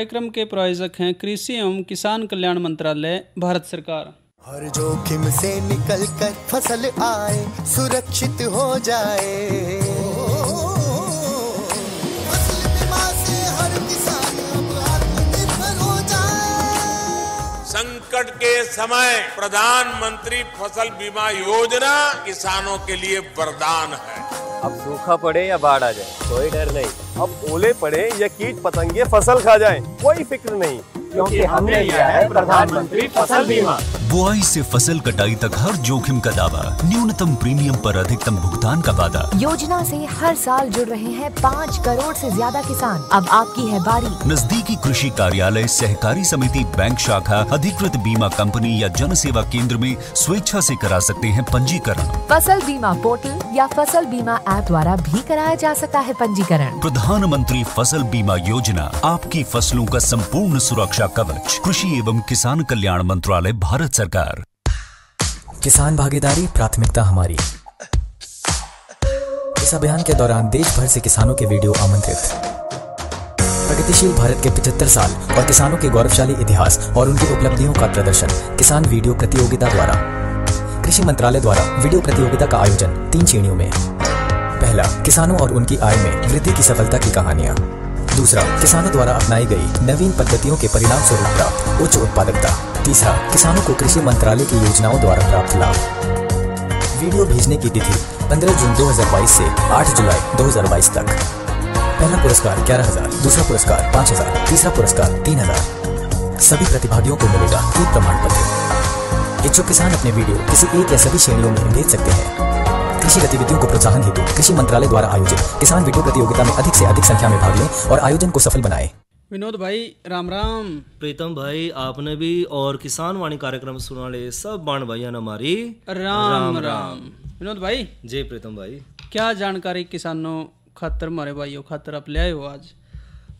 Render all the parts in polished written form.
कार्यक्रम के प्रायोजक हैं कृषि एवं किसान कल्याण मंत्रालय, भारत सरकार। हर जोखिम से निकल कर फसल आए, सुरक्षित हो जाए। फसल बीमा से हर किसान अब आत्मनिर्भर हो जाए। संकट के समय प्रधानमंत्री फसल बीमा योजना किसानों के लिए वरदान है। अब सूखा पड़े या बाढ़ आ जाए कोई डर नहीं, अब ओले पड़े या कीट पतंगे फसल खा जाए कोई फिक्र नहीं, क्योंकि हमने लिया है प्रधानमंत्री फसल बीमा। बुआई से फसल कटाई तक हर जोखिम का दावा, न्यूनतम प्रीमियम पर अधिकतम भुगतान का वादा। योजना से हर साल जुड़ रहे हैं 5 करोड़ से ज्यादा किसान। अब आपकी है बारी। नजदीकी कृषि कार्यालय, सहकारी समिति, बैंक शाखा, अधिकृत बीमा कंपनी या जन सेवा केंद्र में स्वेच्छा से करा सकते हैं पंजीकरण। फसल बीमा पोर्टल या फसल बीमा ऐप द्वारा भी कराया जा सकता है पंजीकरण। प्रधानमंत्री फसल बीमा योजना, आपकी फसलों का संपूर्ण सुरक्षा कवच। कृषि एवं किसान कल्याण मंत्रालय, भारत सरकार। किसान भागीदारी प्राथमिकता हमारी। इस अभियान के दौरान देश भर से किसानों के वीडियो आमंत्रित। प्रगतिशील भारत के 75 साल और किसानों के गौरवशाली इतिहास और उनकी उपलब्धियों का प्रदर्शन किसान वीडियो प्रतियोगिता द्वारा। कृषि मंत्रालय द्वारा वीडियो प्रतियोगिता का आयोजन 3 श्रेणियों में। पहला, किसानों और उनकी आय में वृद्धि की सफलता की कहानियां। दूसरा, किसानों द्वारा अपनाई गई नवीन पद्धतियों के परिणाम स्वरूप प्राप्त उच्च उत्पादकता। तीसरा, किसानों को कृषि मंत्रालय की योजनाओं द्वारा प्राप्त लाभ। वीडियो भेजने की तिथि 15 जून 2022 से 8 जुलाई 2022 तक। पहला पुरस्कार 11,000, दूसरा पुरस्कार 5,000, तीसरा पुरस्कार 3,000। सभी प्रतिभागियों को मिलेगा एक प्रमाण पत्र। इच्छुक किसान अपने वीडियो किसी एक या सभी श्रेणियों में भेज सकते हैं। कृषि गतिविधियों को प्रोत्साहन हेतु कृषि मंत्रालय द्वारा आयोजित किसान वीडियो प्रतियोगिता में अधिक से अधिक संख्या में भाग लें और आयोजन को सफल बनाएं। विनोद भाई राम राम। प्रीतम भाई आपने भी और किसान वाणी कार्यक्रम सुना ले सब बाण भाइया हमारी राम राम। विनोद भाई जी प्रीतम भाई, क्या जानकारी किसानों खातर, हमारे भाइयों खातर आप ले आए हो आज?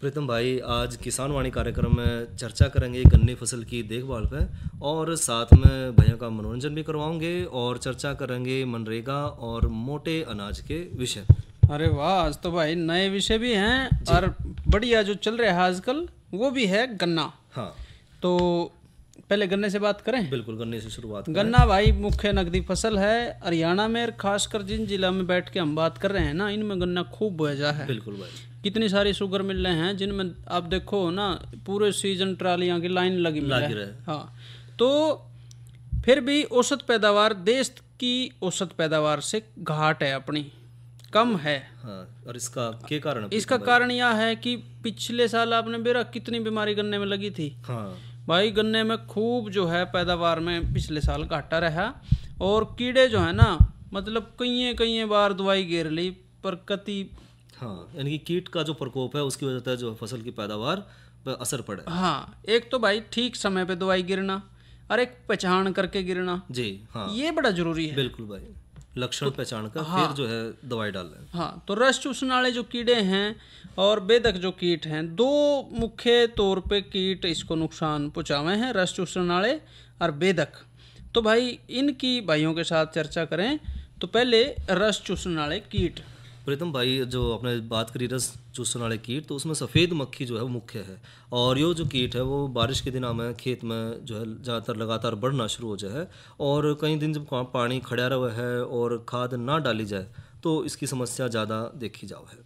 प्रीतम भाई आज किसान वाणी कार्यक्रम में चर्चा करेंगे गन्ने फसल की देखभाल पे, और साथ में भैया का मनोरंजन भी करवाएंगे और चर्चा करेंगे मनरेगा और मोटे अनाज के विषय। अरे वाह, आज तो भाई नए विषय भी हैं और बढ़िया जो चल रहा है आजकल वो भी है गन्ना। हाँ, तो पहले गन्ने से बात करें। बिल्कुल, गन्ने से शुरुआत करें। गन्ना भाई मुख्य नकदी फसल है हरियाणा में, खासकर जिन जिला में बैठ के हम बात कर रहे हैं ना, इनमें गन्ना खूब बोया जा है। बिल्कुल भाई, कितनी सारी शुगर मिल रहे हैं जिनमें आप देखो ना पूरे सीजन ट्रालियां की लाइन लगी रहे। हाँ, तो फिर भी औसत पैदावार देश की औसत पैदावार से घाट है, अपनी कम है। हाँ, और इसका क्या कारण है? इसका कारण यह है कि पिछले साल आपने बेरा कितनी बीमारी गन्ने में लगी थी। हाँ भाई, गन्ने में खूब जो है पैदावार में पिछले साल घाटा रहा, और कीड़े जो है ना, मतलब कई बार दवाई घेर ली पर कति। हाँ, यानी कि कीट का जो प्रकोप है उसकी वजह से जो फसल की पैदावार पर असर पड़े। हाँ, एक तो भाई ठीक समय पे दवाई गिरना और एक पहचान करके गिरना। जी हाँ, ये बड़ा जरूरी है। बिल्कुल भाई, लक्षण तो, पहचान कर हाँ, फिर जो है दवाई डालना है। हाँ, तो रस चूसने वाले जो कीड़े हैं और बेधक जो कीट हैं, 2 मुख्य तौर पे कीट इसको नुकसान पहुँचावे हैं, रस चूसने वाले और बेधक। तो भाई इनकी भाइयों के साथ चर्चा करें तो पहले रस चूसने वाले कीट। प्रीतम भाई, जो आपने बात करी रस चूसने वाले कीट, तो उसमें सफ़ेद मक्खी जो है वो मुख्य है, और ये जो कीट है वो बारिश के दिनों में खेत में जो है ज़्यादातर लगातार बढ़ना शुरू हो जाए, और कई दिन जब पानी खड़ा रहा है और खाद ना डाली जाए तो इसकी समस्या ज़्यादा देखी जाओ है।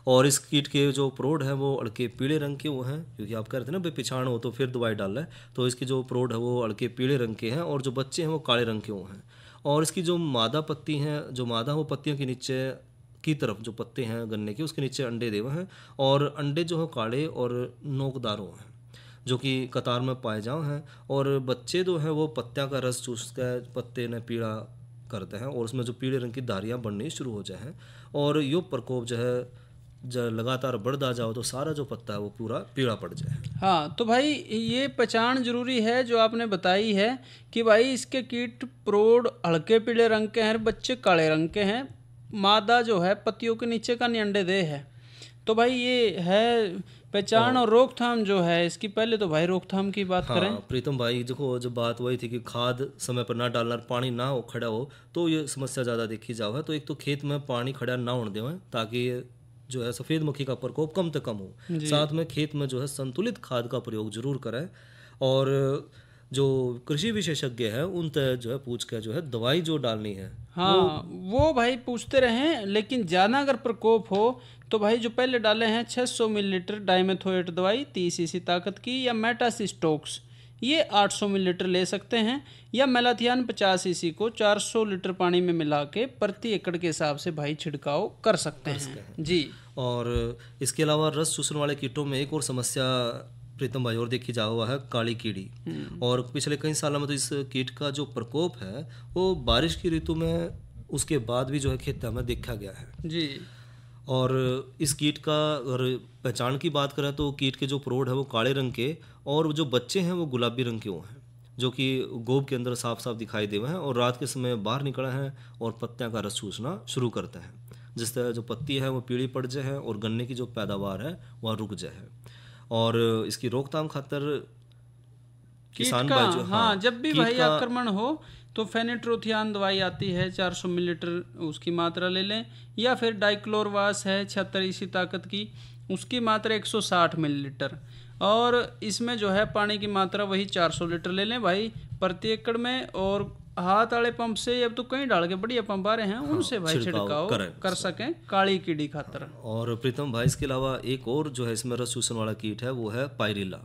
और इस कीट के जो प्रोड है वो अड़के पीले रंग के वो हैं, क्योंकि आप कह रहे थे ना भाई पिछाड़ हो तो फिर दवाई डाल रहा है, तो इसकी जो प्रोड है वो अड़के पीले रंग के हैं और जो बच्चे हैं वो काले रंग के वो हैं। और इसकी जो मादा पत्ती हैं, जो मादा वो पत्तियों के नीचे की तरफ जो पत्ते हैं गन्ने के, उसके नीचे अंडे देवे हैं, और अंडे जो है काले और नोकदारों हैं जो कि कतार में पाए जाओ हैं, और बच्चे जो हैं वो पत्तियां का रस चूस कर पत्ते ने पीला करते हैं और उसमें जो पीले रंग की धारियाँ बननी शुरू हो जाए, और यो प्रकोप जो है जब लगातार बढ़ता जाओ तो सारा जो पत्ता है वो पूरा पीला पड़ जाए। हाँ, तो भाई ये पहचान जरूरी है जो आपने बताई है कि भाई इसके कीट प्रोड हल्के पीले रंग के हैं, बच्चे काले रंग के हैं, मादा जो है पत्तियों के नीचे का अंडे दे है। तो भाई ये है पहचान। और रोकथाम जो है इसकी, पहले तो भाई रोकथाम की बात करें। प्रीतम भाई देखो, जो बात वही थी कि खाद समय पर ना डालना, पानी ना हो खड़ा हो तो ये समस्या ज़्यादा देखी जाओ है। तो एक तो खेत में पानी खड़ा ना होने देवें ताकि जो है सफ़ेद मक्खी का प्रकोप कम से कम हो। साथ में खेत में जो है संतुलित खाद का प्रयोग जरूर करें, और जो कृषि विशेषज्ञ है उन तक जो है पूछ कर जो है दवाई जो डालनी है, हाँ वो भाई पूछते रहें। लेकिन ज़्यादा अगर प्रकोप हो तो भाई जो पहले डाले हैं 600 मिलीलीटर डाइमेथोएट दवाई 30 सीसी ताकत की, या मेटासिस्टोक्स ये 800 मिलीलीटर ले सकते हैं, या मेलाथियान 50 सीसी को 400 लीटर पानी में मिला के प्रति एकड़ के हिसाब से भाई छिड़काव कर सकते हैं जी। और इसके अलावा रस चूसने वाले कीटों में एक और समस्या प्रीतम भाई और देखी जा हुआ है काली कीड़ी। और पिछले कई सालों में तो इस कीट का जो प्रकोप है वो बारिश की ऋतु में उसके बाद भी जो है खेतों में देखा गया है जी। और इस कीट का अगर पहचान की बात करें तो कीट के जो प्रौढ़ है वो काले रंग के, और जो बच्चे हैं वो गुलाबी रंग के हैं, जो कि गोब के अंदर साफ साफ दिखाई दे रहे हैं और रात के समय बाहर निकले हैं और पत्तियां का रस चूसना शुरू करते हैं, जिस तरह जो पत्ती है वो पीली पड़ जाए है और गन्ने की जो पैदावार है वह रुक जाए है। और इसकी रोकथाम खातर किसान भाई जो हाँ जब भी भाई आक्रमण हो तो फेनिट्रोथियान दवाई आती है 400 मिलीलीटर उसकी मात्रा ले लें, या फिर डाइक्लोरवास है 76 इसी ताकत की, उसकी मात्रा 160 मिलीलीटर, और इसमें जो है पानी की मात्रा वही 400 लीटर ले लें भाई प्रति एकड़ में। और हाथ वाले पंप से अब तो कहीं डाल के बढ़िया पंप आ रहे हैं उनसे भाई छिड़काव कर सकें काली कीड़ी खातर। और प्रीतम भाई इसके अलावा एक और जो है इसमें रस चूसने वाला कीट है वो है पायरिल्ला।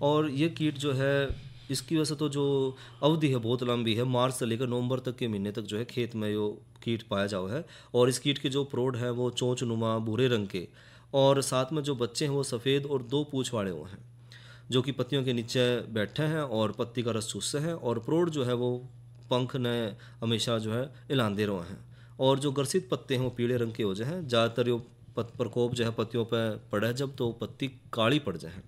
और ये कीट जो है इसकी वजह से तो जो अवधि है बहुत लंबी है, मार्च से लेकर नवंबर तक के महीने तक जो है खेत में यो कीट पाया जाओ है। और इस कीट के जो प्रौढ़ है वो चोंच नुमा भूरे रंग के, और साथ में जो बच्चे हैं वो सफ़ेद और 2 पूँछ वाले हुए हैं, जो कि पत्तियों के नीचे बैठे हैं और पत्ती का रस चूसते हैं। और प्रौढ़ जो है वो पंख ने हमेशा जो है हिलाते रहे हैं, और जो ग्रसित पत्ते हैं वो पीले रंग के हो जाए हैं। ज़्यादातर यो प्रकोप जो है पत्तियों पर पड़े जब तो पत्ती काली पड़ जाए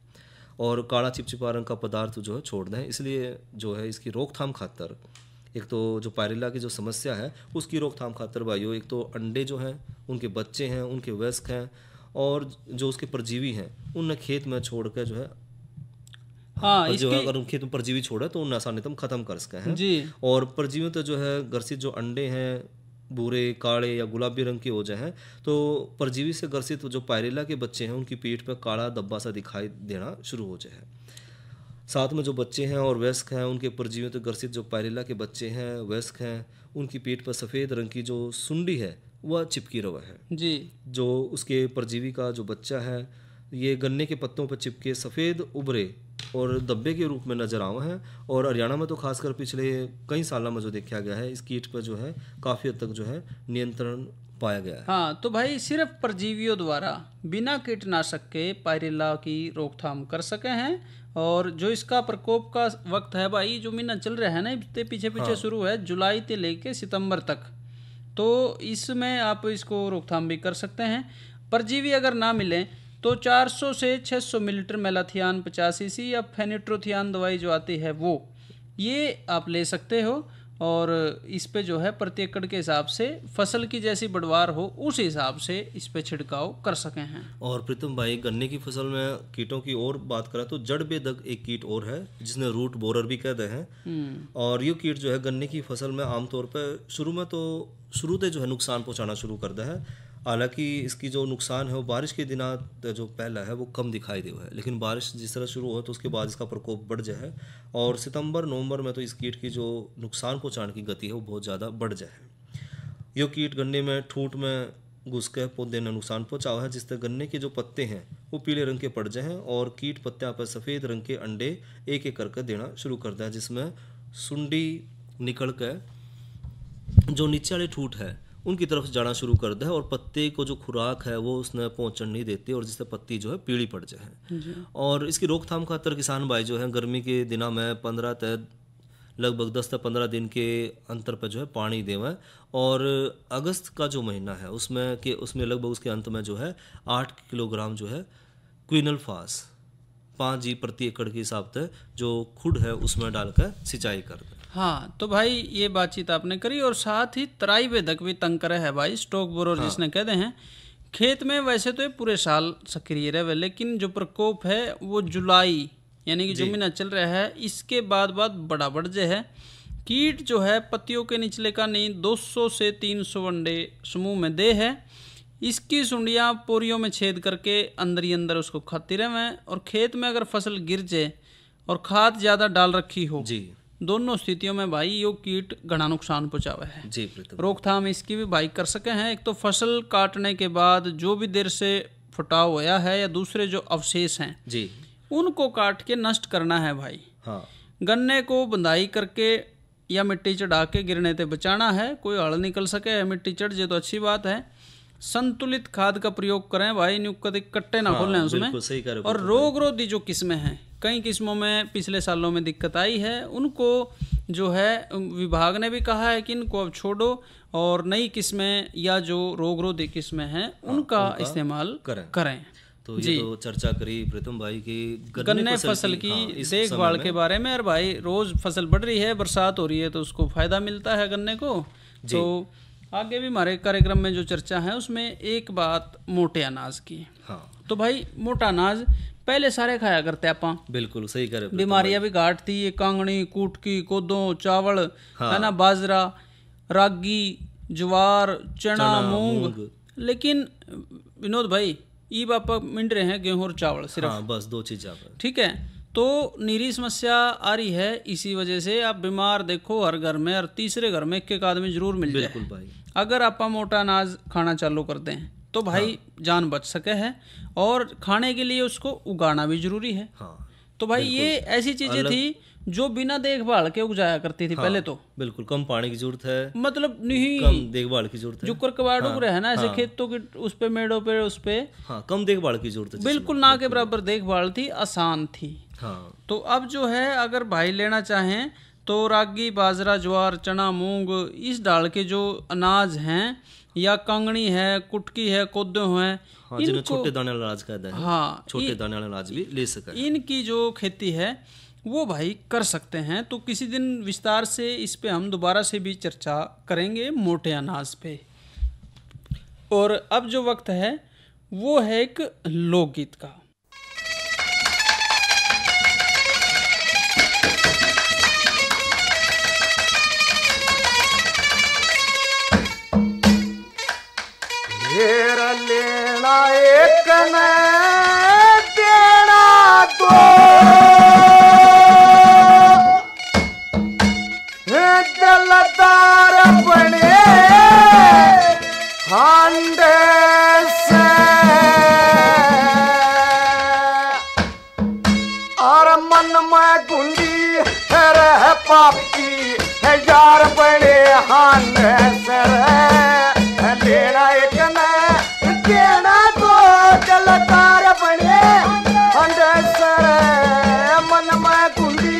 और काला चिपचिपा रंग का पदार्थ जो है छोड़ दें। इसलिए जो है इसकी रोकथाम खातर एक तो जो पायरिल्ला की जो समस्या है उसकी रोकथाम खातर भाइयों एक तो अंडे जो हैं उनके बच्चे हैं उनके वयस्क हैं और जो उसके परजीवी हैं उन खेत में छोड़ कर जो है हाँ जो है अगर खेत में परजीवी छोड़ा तो उन आसानीतम खत्म कर सके हैं जी। और परजीवियों तो जो है ग्रसित जो अंडे हैं भूरे काले या गुलाबी रंग के हो जाए हैं तो परजीवी से ग्रसित जो पायरिल्ला के बच्चे हैं उनकी पीठ पर काला धब्बा सा दिखाई देना शुरू हो जाए। साथ में जो बच्चे हैं और वयस्क हैं उनके परजीवियों तो ग्रसित जो पायरिल्ला के बच्चे हैं वयस्क हैं उनकी पीठ पर सफ़ेद रंग की जो सुंडी है वह चिपकी रवा है जी। जो उसके परजीवी का जो बच्चा है ये गन्ने के पत्तों पर चिपके सफ़ेद उभरे और धब्बे के रूप में नजर आवा है। और हरियाणा में तो खासकर पिछले कई सालों में जो देखा गया है इस कीट पर जो है काफ़ी हद तक जो है नियंत्रण पाया गया है। हाँ तो भाई सिर्फ परजीवियों द्वारा बिना कीटनाशक के पायरिल्ला की रोकथाम कर सके हैं। और जो इसका प्रकोप का वक्त है भाई जो महीना चल रहा है ना इसके पीछे पीछे शुरू है जुलाई से लेके सितंबर तक, तो इसमें आप इसको रोकथाम भी कर सकते हैं। परजीवी अगर ना मिले तो 400 से 600 मिलीलीटर मेलाथियान 50 सीसी या फेनिट्रोथियान दवाई जो आती है वो ये आप ले सकते हो। और इस पे जो है प्रति एकड़ के हिसाब से फसल की जैसी बढ़वार हो उस हिसाब से इस पे छिड़काव कर सके हैं। और प्रीतम भाई गन्ने की फसल में कीटों की और बात करें तो जड़ बेधक एक कीट और है जिसने रूट बोरर भी कहते हैं। और ये कीट जो है गन्ने की फसल में आमतौर पर शुरू से जो है नुकसान पहुंचाना शुरू करता है। हालांकि इसकी जो नुकसान है वो बारिश के दिनों जो पहला है वो कम दिखाई दे हुआ है, लेकिन बारिश जिस तरह शुरू हो तो उसके बाद इसका प्रकोप बढ़ जाए और सितंबर नवंबर में तो इस कीट की जो नुकसान पहुंचाने की गति है वो बहुत ज़्यादा बढ़ जाए। ये कीट गन्ने में ठूंठ में घुस के पौधे ने नुकसान पहुंचाया है जिससे गन्ने के जो पत्ते हैं वो पीले रंग के पड़ जाए हैं और कीट पत्तियाँ पर सफ़ेद रंग के अंडे एक एक करके देना शुरू करता है जिसमें सुंडी निकल कर जो नीचे वाले ठूंठ है उनकी तरफ जाना शुरू कर दे और पत्ते को जो खुराक है वो उसने पहुंचने नहीं देती और जिससे पत्ती जो है पीली पड़ जाए। और इसकी रोकथाम खातर किसान भाई जो है गर्मी के दिनों में 15 तक लगभग 10 से 15 दिन के अंतर पर जो है पानी देवें। और अगस्त का जो महीना है उसमें लगभग उसके अंत में जो है 8 किलोग्राम जो है क्विनल फास 5 जी प्रति एकड़ के हिसाब से जो खुड है उसमें डालकर सिंचाई कर दें। हाँ तो भाई ये बातचीत आपने करी और साथ ही तराई बेधक भी तंग करे है भाई स्टॉक बोरर जिसने कहते हैं। खेत में वैसे तो ये पूरे साल सक्रिय रहे लेकिन जो प्रकोप है वो जुलाई यानी कि जो महीना चल रहा है इसके बाद बड़ा बढ़ जाए है। कीट जो है पत्तियों के निचले का नहीं 200 से 300 अंडे समूह में दे है। इसकी सुंडियाँ पोरियों में छेद करके अंदर ही अंदर उसको खाती रहे। और खेत में अगर फसल गिर जाए और खाद ज़्यादा डाल रखी हो जी, दोनों स्थितियों में भाई यो कीट घना नुकसान पहुँचावे है जी प्रीतम। रोकथाम इसकी भी भाई कर सके हैं। एक तो फसल काटने के बाद जो भी देर से फुटाव होया है या दूसरे जो अवशेष हैं जी, उनको काट के नष्ट करना है भाई। हाँ, गन्ने को बंधाई करके या मिट्टी चढ़ा के गिरने से बचाना है, कोई हड़ निकल सके, मिट्टी चढ़ जाए तो अच्छी बात है। संतुलित खाद का प्रयोग करें भाई, न्यू कभी कट्टे ना खोलें उसमें। बिल्कुल सही कह रहे हो और प्रीतम रोग रोधी जो किस्में हैं, कई किस्मों में पिछले सालों में दिक्कत आई है, उनको जो है विभाग ने भी कहा है कि इनको अब छोड़ो और नई किस्में या जो रोग रोधी किस्में हैं उनका इस्तेमाल करें। तो ये तो चर्चा करी प्रीतम भाई की गन्ने फसल की देखभाल के बारे में। और भाई रोज फसल बढ़ रही है, बरसात हो रही है तो उसको फायदा मिलता है गन्ने को। तो आगे भी हमारे कार्यक्रम में जो चर्चा है उसमें एक बात मोटे अनाज की। हाँ, तो भाई मोटा अनाज पहले सारे खाया करते आपा, बिल्कुल सही कह रहे हो। बीमारियां भी घाट थी, ये कांगनी, कुटकी, कोदो, चावल है ना, बाजरा, रागी, ज्वार, चना, मूंग। लेकिन विनोद भाई ये बापा मिंड रहे हैं गेहूं और चावल सिर्फ। हाँ, बस दो चीज ठीक है। तो नीरी समस्या आ रही है, इसी वजह से आप बीमार देखो हर घर में, और तीसरे घर में एक आदमी जरूर मिल जाए। बिल्कुल भाई, अगर आप मोटा अनाज खाना चालू कर दें तो भाई जान बच सके है, और खाने के लिए उसको उगाना भी जरूरी है। हाँ, तो भाई ये ऐसी चीजें थी जो बिना देखभाल के उगाया करती थी पहले। तो बिल्कुल कम पानी की जरूरत है, मतलब नहीं, कम देखभाल की जरूरत है। जो कबाड़ उग रहे हैं ना ऐसे खेतों के उस पे, मेड़ों पे, उस पे कम देखभाल की जरूरत है, बिल्कुल ना के बराबर देखभाल थी, आसान थी। तो अब जो है अगर भाई लेना चाहें तो रागी, बाजरा, ज्वार, चना, मूंग, इस डाल के जो अनाज हैं, या कंगनी है, कुटकी है, कोदो है, जिन्हें छोटे दाने वाला अनाज कहते हैं, हाँ, छोटे दाने वाला अनाज भी ले सकें, इनकी जो खेती है वो भाई कर सकते हैं। तो किसी दिन विस्तार से इस पे हम दोबारा से भी चर्चा करेंगे मोटे अनाज पे। और अब जो वक्त है वो है एक लोकगीत का। लेना एक न देना दो, दिलदार बने हांडे से, और मन में गुंडी रह पापी है यार बने हांडे से। लेना एक न देना दो, दिलदार बने हांडे से, मन में गुंडी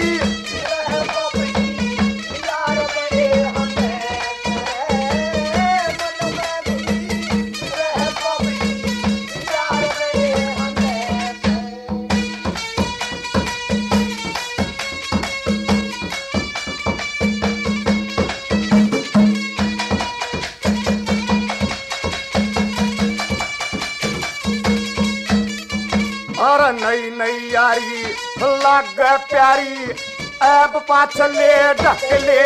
नई नई यारी लग प्यारी, ऐब पाछले ढकले,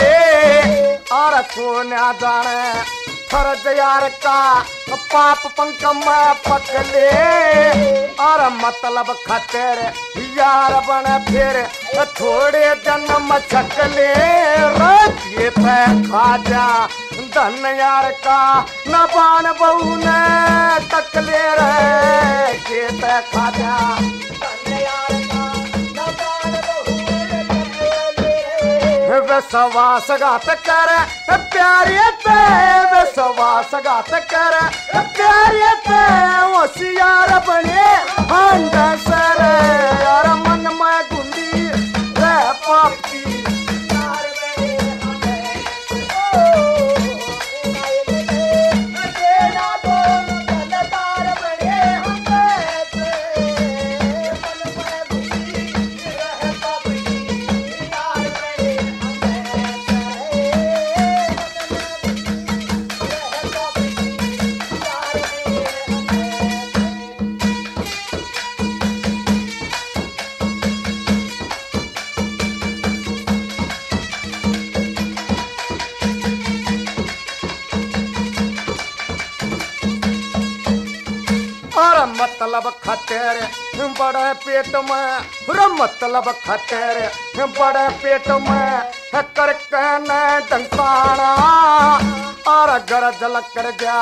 और सोना जाने फर्ज यार का पाप पंख में पकले, और मतलब खतर यार बन फिर थोड़े जन्म छकले। रखिए पे खाजा धन यार का न बान बहू ने तकले, रहे खेत खाजा धन यार का न बान बहू ने तकले। विश्वास घात कर प्यारे पे, विश्वास घात कर प्यारे पे, होशियार बने हंड सर, और मन में गुंडी रह पापी और मतलब खतेरे बड़े पेट में, मतलब खतेरे बड़े पेट में करके न डंकाना, और गरज लकड़ जा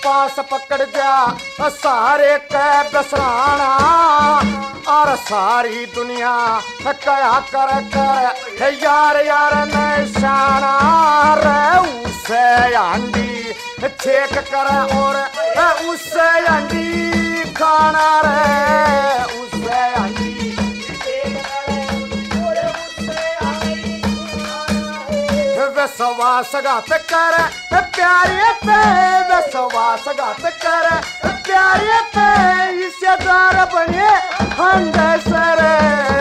पास पकड़ जा सारे के बसराना, और सारी दुनिया कया कर कर यार यार निशाना रे, उसे अंडी छेक कर और उसे अंडी खाना रे, उसे अंडी विश्वास घात कर प्यारे पे, विश्वास घात कर प्यारे पे हिस्सेदार बने हंड सर,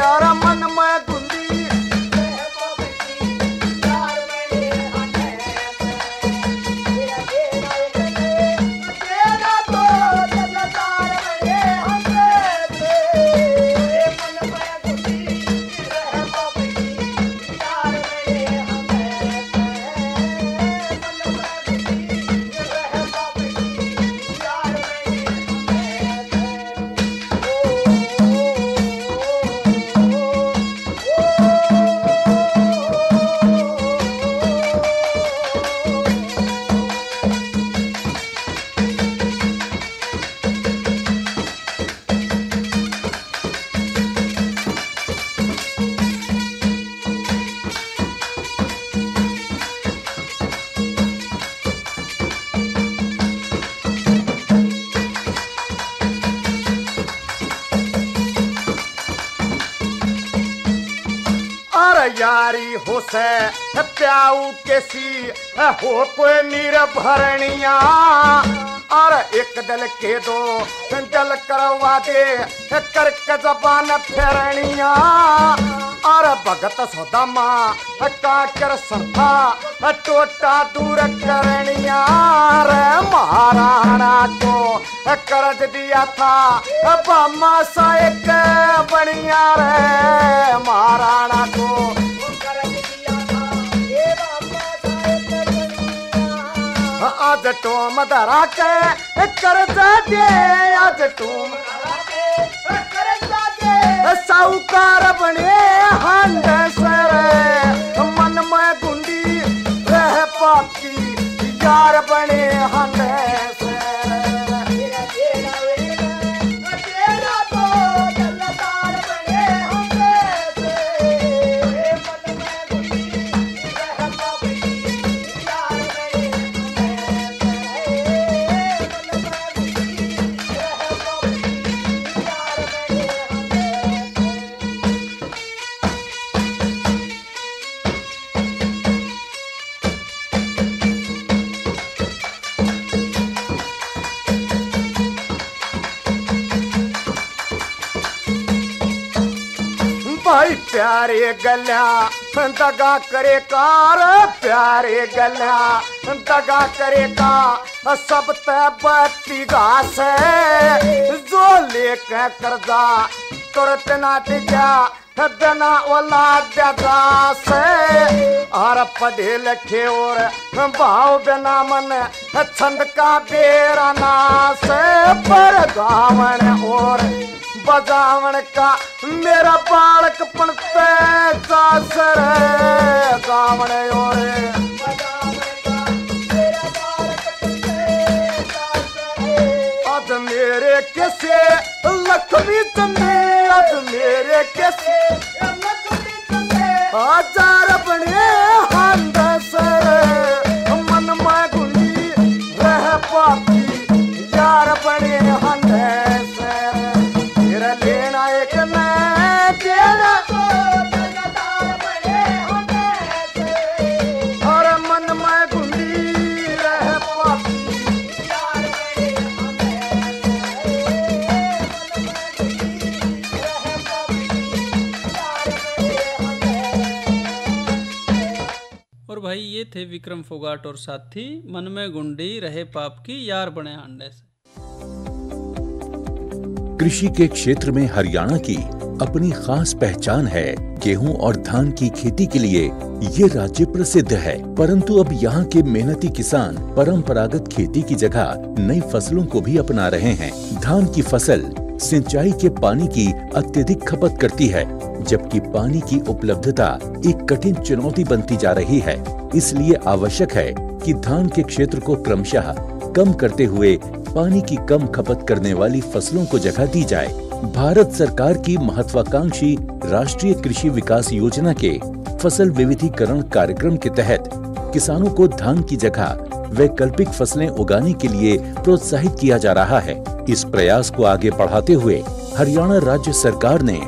और मन में गुंदी यारी हो से प्याऊ केसी हो कोई निर्भरणिया, और एक दल के दो जल करवा दे करके जबान फेरनिया, और भगत सोदामा काकर सरथा टोटा दूर करनिया रे, महाराणा को कर्ज दिया था बामा सा एक बनिया रे, महाराणा को आज टोम धरा के कर्जा दे, आज टोम साहूकार बने हंड सर, मन में गुंडी रह पापी यार बने हंड सर, भाई प्यारे गल्या दगा करे कार, प्यारे गल्या दगा करे का सब बत्ती घास जो लेके कर्जा तुरंत नाट जा बिना औलाद से, और पढ़े लिखे और भाव बिना मन छंद का बेरा नास, पर गावन और बजावन का मेरा बालक पनते चासर, गावन और आज मेरे कैसे लक्ष्मी चंदे, आज मेरे कैसे हजार बने हंद सर, मन में गुंडी रह पापी यार बने हंद सर, तेरा लेना एक मैं देना और मन में गुंडी रह पापी यार और भाई ये थे विक्रम फोगाट और साथी, मन में गुंडी रहे पाप की यार बने हांडे से। कृषि के क्षेत्र में हरियाणा की अपनी खास पहचान है। गेहूं और धान की खेती के लिए ये राज्य प्रसिद्ध है, परंतु अब यहाँ के मेहनती किसान परंपरागत खेती की जगह नई फसलों को भी अपना रहे हैं। धान की फसल सिंचाई के पानी की अत्यधिक खपत करती है, जबकि पानी की उपलब्धता एक कठिन चुनौती बनती जा रही है। इसलिए आवश्यक है कि धान के क्षेत्र को क्रमशः कम करते हुए पानी की कम खपत करने वाली फसलों को जगह दी जाए। भारत सरकार की महत्वाकांक्षी राष्ट्रीय कृषि विकास योजना के फसल विविधीकरण कार्यक्रम के तहत किसानों को धान की जगह वैकल्पिक फसलें उगाने के लिए प्रोत्साहित किया जा रहा है। इस प्रयास को आगे बढ़ाते हुए हरियाणा राज्य सरकार ने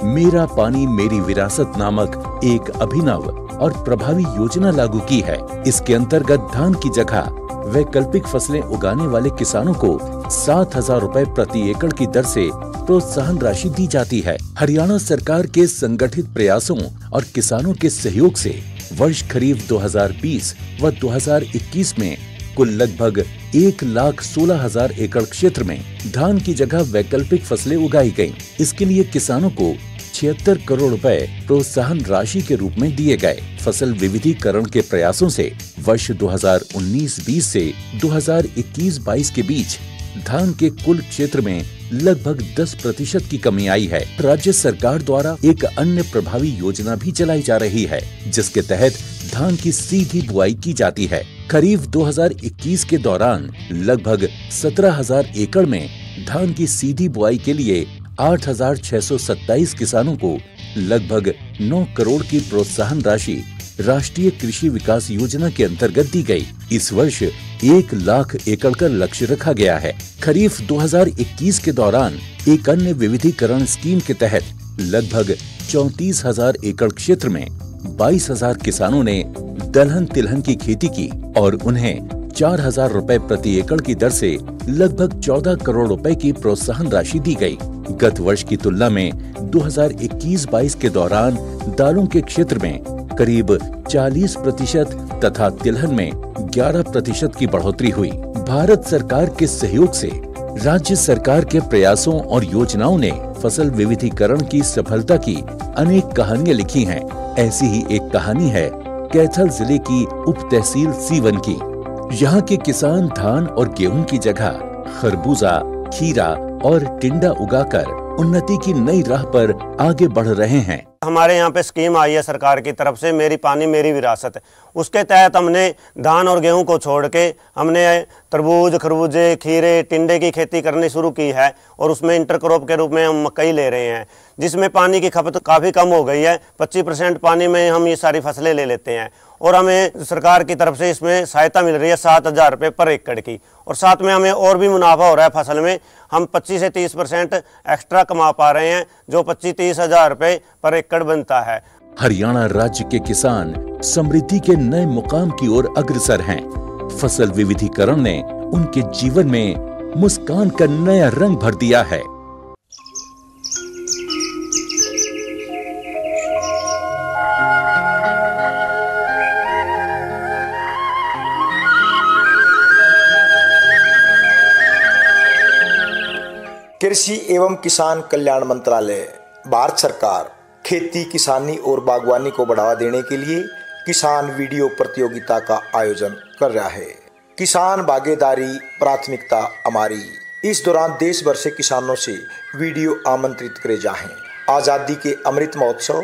मेरा पानी मेरी विरासत नामक एक अभिनव और प्रभावी योजना लागू की है। इसके अंतर्गत धान की जगह वैकल्पिक फसलें उगाने वाले किसानों को 7,000 रुपए प्रति एकड़ की दर से प्रोत्साहन राशि दी जाती है। हरियाणा सरकार के संगठित प्रयासों और किसानों के सहयोग से वर्ष खरीफ 2020 व 2021 में कुल लगभग 1,16,000 एकड़ क्षेत्र में धान की जगह वैकल्पिक फसलें उगाई गयी। इसके लिए किसानों को 76 करोड़ रुपए प्रोत्साहन राशि के रूप में दिए गए। फसल विविधीकरण के प्रयासों से वर्ष 2019-20 से 2021-22 के बीच धान के कुल क्षेत्र में लगभग 10% की कमी आई है। राज्य सरकार द्वारा एक अन्य प्रभावी योजना भी चलाई जा रही है, जिसके तहत धान की सीधी बुआई की जाती है। खरीफ 2021 के दौरान लगभग 17,000 एकड़ में धान की सीधी बुआई के लिए 8,627 किसानों को लगभग 9 करोड़ की प्रोत्साहन राशि राष्ट्रीय कृषि विकास योजना के अंतर्गत दी गई। इस वर्ष 1 लाख एकड़ का लक्ष्य रखा गया है। खरीफ 2021 के दौरान एक अन्य विविधीकरण स्कीम के तहत लगभग 34,000 एकड़ क्षेत्र में 22,000 किसानों ने दलहन तिलहन की खेती की और उन्हें 4,000 रुपए प्रति एकड़ की दर से लगभग 14 करोड़ रुपए की प्रोत्साहन राशि दी गई। गत वर्ष की तुलना में 2021-22 के दौरान दालों के क्षेत्र में करीब 40% तथा तिलहन में 11% की बढ़ोतरी हुई। भारत सरकार के सहयोग से राज्य सरकार के प्रयासों और योजनाओं ने फसल विविधीकरण की सफलता की अनेक कहानियां लिखी हैं। ऐसी ही एक कहानी है कैथल जिले की उप तहसील सीवन की। यहाँ के किसान धान और गेहूं की जगह खरबूजा, खीरा और टिंडा उगाकर उन्नति की नई राह पर आगे बढ़ रहे हैं। हमारे यहाँ पे स्कीम आई है सरकार की तरफ से, मेरी पानी मेरी विरासत। उसके तहत हमने धान और गेहूं को छोड़ के हमने तरबूज, खरबूजे, खीरे, टिंडे की खेती करनी शुरू की है और उसमें इंटरक्रॉप के रूप में हम मकई ले रहे हैं, जिसमें पानी की खपत काफ़ी कम हो गई है। 25% पानी में हम ये सारी फसलें ले लेते हैं और हमें सरकार की तरफ से इसमें सहायता मिल रही है 7,000 रुपये पर एकड़ की। और साथ में हमें और भी मुनाफा हो रहा है फसल में, हम 25 से 30% एक्स्ट्रा कमा पा रहे हैं, जो 25-30 हज़ार रुपये पर एकड़ बनता है। हरियाणा राज्य के किसान समृद्धि के नए मुकाम की ओर अग्रसर हैं। फसल विविधीकरण ने उनके जीवन में मुस्कान का नया रंग भर दिया है। कृषि एवं किसान कल्याण मंत्रालय, भारत सरकार खेती, किसानी और बागवानी को बढ़ावा देने के लिए किसान वीडियो प्रतियोगिता का आयोजन कर रहा है। किसान भागीदारी प्राथमिकता हमारी। इस दौरान देश भर से किसानों से वीडियो आमंत्रित करे जाएं। आज़ादी के अमृत महोत्सव,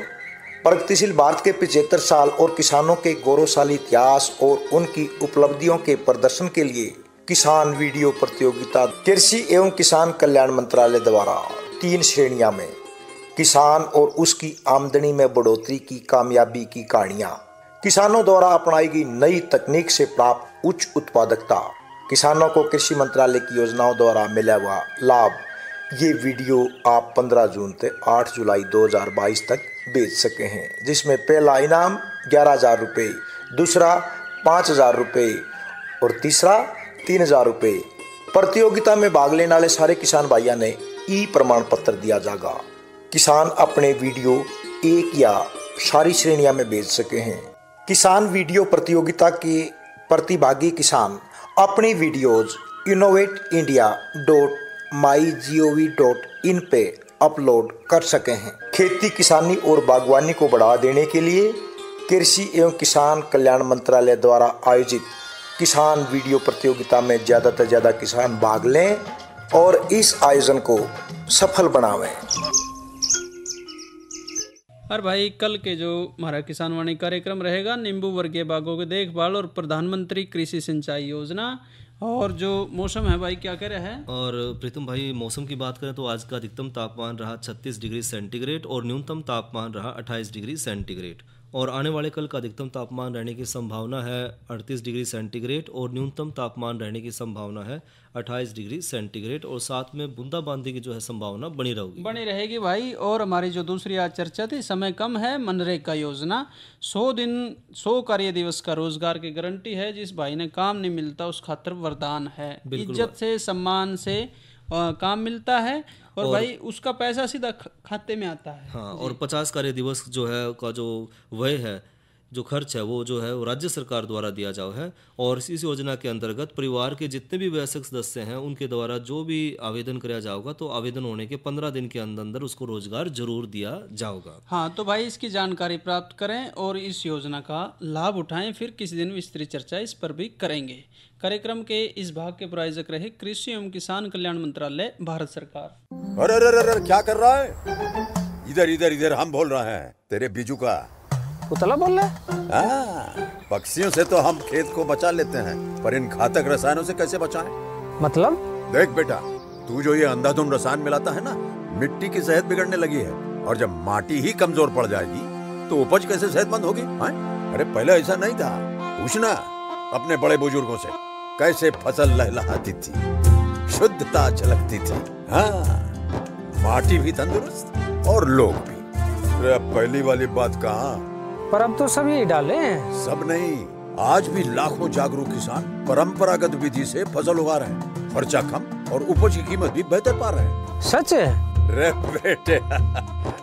प्रगतिशील भारत के 75 साल और किसानों के गौरवशाली इतिहास और उनकी उपलब्धियों के प्रदर्शन के लिए किसान वीडियो प्रतियोगिता कृषि एवं किसान कल्याण मंत्रालय द्वारा 3 श्रेणियां में किसान और उसकी आमदनी में बढ़ोतरी की कामयाबी की कहानियां, किसानों द्वारा अपनाई गई नई तकनीक से प्राप्त उच्च उत्पादकता, किसानों को कृषि मंत्रालय की योजनाओं द्वारा मिला हुआ लाभ। ये वीडियो आप 15 जून से 8 जुलाई 2022 तक बेच सके हैं, जिसमें पहला इनाम 11,000 रुपये, दूसरा 5,000 रुपये और तीसरा 3,000 रुपये। प्रतियोगिता में भाग लेने वाले सारे किसान भाइयों ने ई प्रमाण पत्र दिया जाएगा। किसान अपने वीडियो एक या सारी श्रेणियों में भेज सके हैं। किसान वीडियो प्रतियोगिता के प्रतिभागी किसान अपनी वीडियोज innovateindia.mygov.in पे अपलोड कर सके हैं। खेती किसानी और बागवानी को बढ़ावा देने के लिए कृषि एवं किसान कल्याण मंत्रालय द्वारा आयोजित किसान वीडियो प्रतियोगिता में ज़्यादा से ज़्यादा किसान भाग लें और इस आयोजन को सफल बनावें। और भाई कल के जो हमारा किसान वाणी कार्यक्रम रहेगा, नींबू वर्गीय बागों की देखभाल और प्रधानमंत्री कृषि सिंचाई योजना, और जो मौसम है भाई क्या कह रहा है। और प्रीतम भाई मौसम की बात करें तो आज का अधिकतम तापमान रहा 36 डिग्री सेंटीग्रेड और न्यूनतम तापमान रहा 28 डिग्री सेंटीग्रेड। और आने वाले कल का अधिकतम तापमान रहने की संभावना है 38 डिग्री सेंटीग्रेड और न्यूनतम तापमान रहने की संभावना है 28 डिग्री सेंटीग्रेड, और साथ में बूंदाबांदी की जो है संभावना बनी रहेगी भाई। और हमारी जो दूसरी आज चर्चा थी, समय कम है, मनरेगा योजना 100 दिन 100 कार्य दिवस का रोजगार की गारंटी है। जिस भाई ने काम नहीं मिलता उस खातिर वरदान है, इज्जत से सम्मान से काम मिलता है और भाई उसका पैसा सीधा खाते में आता है। हाँ, और 50 कार्य दिवस जो है का जो व्यय है, जो खर्च है, वो जो है वो राज्य सरकार द्वारा दिया जाओ है। और इस योजना के अंतर्गत परिवार के जितने भी वयस्क सदस्य हैं उनके द्वारा जो भी आवेदन किया जाएगा तो आवेदन होने के 15 दिन के अंदर उसको रोजगार जरूर दिया जाएगा। हाँ, तो भाई इसकी जानकारी प्राप्त करें और इस योजना का लाभ उठाएं। फिर किसी दिन विस्तृत चर्चा इस पर भी करेंगे। कार्यक्रम के इस भाग के प्रायोजक रहे कृषि एवं किसान कल्याण मंत्रालय, भारत सरकार। अरे क्या कर रहा है? इधर इधर इधर हम बोल रहे हैं तेरे बीजू का। उतला बोल रहा है? पक्षियों से तो हम खेत को बचा लेते हैं, पर इन घातक रसायनों से कैसे बचाएं? मतलब? देख बेटा, तू जो ये अंधाधुंध रसायन मिलाता है ना, मिट्टी की सेहत बिगड़ने लगी है। और जब माटी ही कमजोर पड़ जाएगी तो उपज कैसे सेहतमंद होगी? अरे पहले ऐसा नहीं था। पूछना अपने बड़े बुजुर्गों से, कैसे फसल लहलहाती थी, शुद्धता झलकती थी। हाँ, माटी भी तंदुरुस्त और लोग भी। अब पहली वाली बात कहाँ? पर अब तो सब यही डाले हैं। सब नहीं, आज भी लाखों जागरूक किसान परंपरागत विधि से फसल उगा रहे हैं। खर्चा कम और उपज की कीमत भी बेहतर पा रहे हैं। सच है? रे बेटे,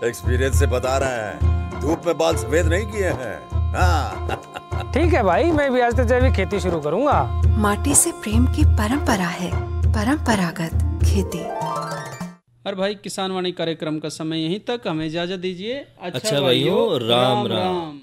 एक्सपीरियंस से बता रहे हैं, धूप में बाल सफेद नहीं किए हैं। हाँ। ठीक है भाई, मैं भी आज से जैविक खेती शुरू करूंगा। माटी से प्रेम की परंपरा है, परंपरागत खेती। और भाई किसान वाणी कार्यक्रम का समय यहीं तक, हमें इजाजत दीजिए। अच्छा भाइयों, राम राम।